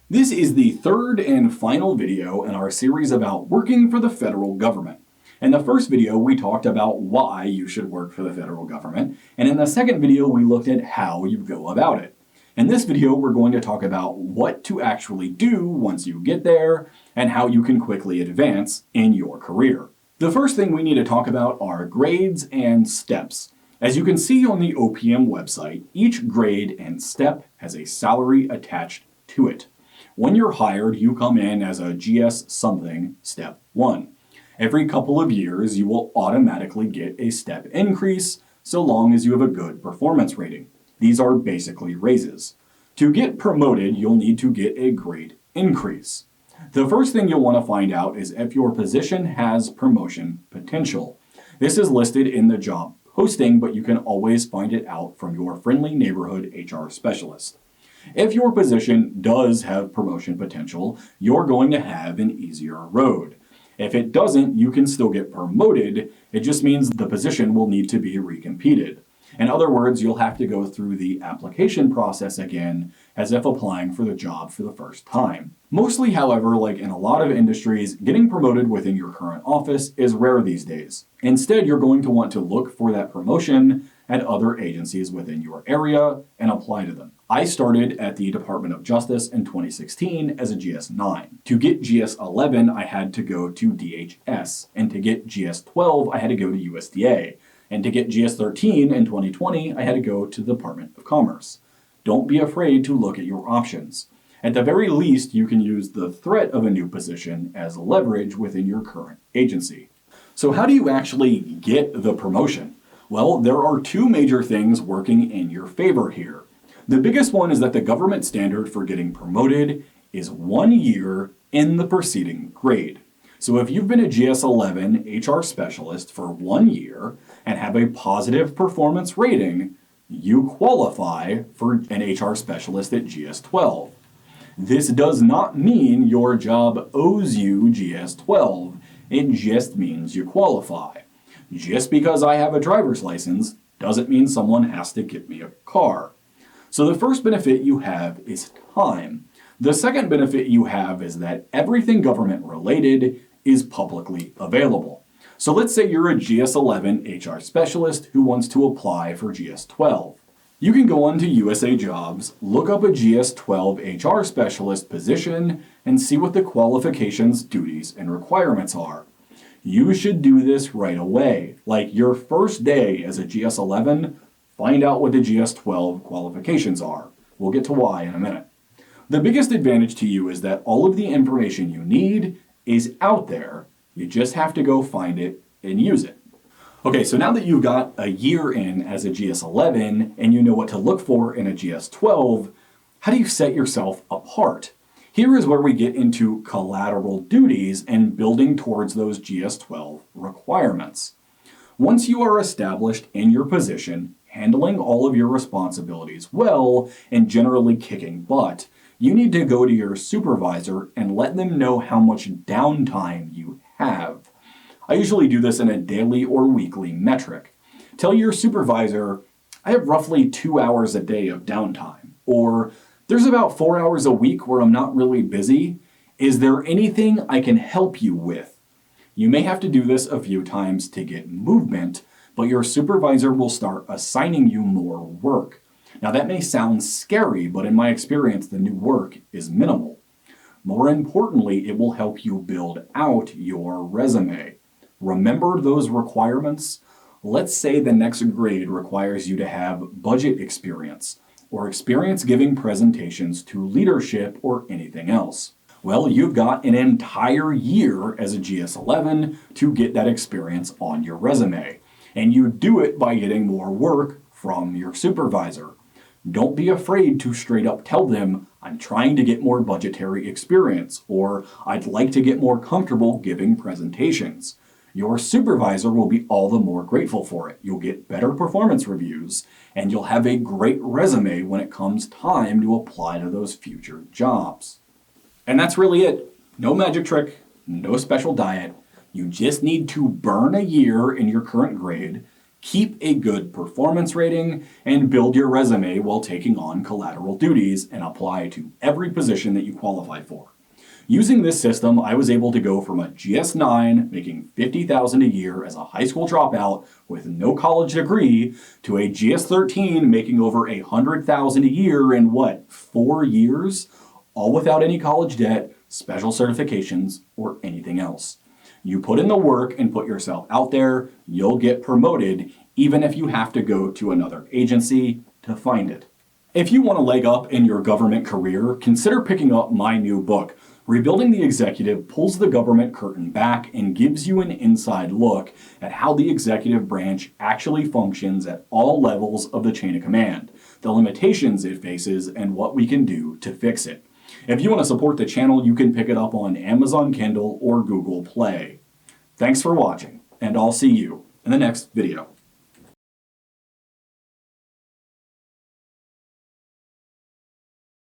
This is the third and final video in our series about working for the federal government. In the first video, we talked about why you should work for the federal government, and in the second video, we looked at how you go about it. In this video, we're going to talk about what to actually do once you get there, and how you can quickly advance in your career. The first thing we need to talk about are grades and steps. As you can see on the OPM website, each grade and step has a salary attached to it. When you're hired, you come in as a GS something, step 1. Every couple of years, you will automatically get a step increase so long as you have a good performance rating. These are basically raises. To get promoted, you'll need to get a grade increase. The first thing you'll want to find out is if your position has promotion potential. This is listed in the job posting, but you can always find it out from your friendly neighborhood HR specialist. If your position does have promotion potential, you're going to have an easier road. If it doesn't, you can still get promoted. It just means the position will need to be recompeted. In other words, you'll have to go through the application process again as if applying for the job for the first time. Mostly, however, like in a lot of industries, getting promoted within your current office is rare these days. Instead, you're going to want to look for that promotion at other agencies within your area and apply to them. I started at the Department of Justice in 2016 as a GS9. To get GS11, I had to go to DHS, and to get GS12, I had to go to USDA. And to get GS13 in 2020, I had to go to the Department of Commerce. Don't be afraid to look at your options. At the very least, you can use the threat of a new position as leverage within your current agency. So how do you actually get the promotion? Well, there are two major things working in your favor here. The biggest one is that the government standard for getting promoted is 1 year in the preceding grade. So if you've been a GS11 HR specialist for 1 year and have a positive performance rating, you qualify for an HR specialist at GS12. This does not mean your job owes you GS12. It just means you qualify. Just because I have a driver's license doesn't mean someone has to give me a car. So the first benefit you have is time. The second benefit you have is that everything government related is publicly available. So let's say you're a GS11 HR specialist who wants to apply for GS12. You can go onto USA Jobs, look up a GS12 HR specialist position, and see what the qualifications, duties, and requirements are. You should do this right away. Like your first day as a GS11, find out what the GS12 qualifications are. We'll get to why in a minute. The biggest advantage to you is that all of the information you need is out there. You just have to go find it and use it. Okay, so now that you've got a year in as a GS11 and you know what to look for in a GS12, how do you set yourself apart? Here is where we get into collateral duties and building towards those GS12 requirements. Once you are established in your position, handling all of your responsibilities well, and generally kicking butt, you need to go to your supervisor and let them know how much downtime you have. I usually do this in a daily or weekly metric. Tell your supervisor, I have roughly 2 hours a day of downtime, or there's about 4 hours a week where I'm not really busy. Is there anything I can help you with? You may have to do this a few times to get movement, but your supervisor will start assigning you more work. Now that may sound scary, but in my experience, the new work is minimal. More importantly, it will help you build out your resume. Remember those requirements? Let's say the next grade requires you to have budget experience, or experience giving presentations to leadership or anything else. Well, you've got an entire year as a GS11 to get that experience on your resume. And you do it by getting more work from your supervisor. Don't be afraid to straight up tell them, I'm trying to get more budgetary experience, or I'd like to get more comfortable giving presentations. Your supervisor will be all the more grateful for it. You'll get better performance reviews, and you'll have a great resume when it comes time to apply to those future jobs. And that's really it. No magic trick, no special diet. You just need to burn a year in your current grade, keep a good performance rating, and build your resume while taking on collateral duties and apply to every position that you qualify for. Using this system, I was able to go from a GS9 making $50,000 a year as a high school dropout with no college degree to a GS13 making over $100,000 a year in 4 years? All without any college debt, special certifications, or anything else. You put in the work and put yourself out there, you'll get promoted even if you have to go to another agency to find it. If you want a leg up in your government career, consider picking up my new book. Rebuilding the Executive pulls the government curtain back and gives you an inside look at how the executive branch actually functions at all levels of the chain of command, the limitations it faces, and what we can do to fix it. If you want to support the channel, you can pick it up on Amazon Kindle or Google Play. Thanks for watching, and I'll see you in the next video.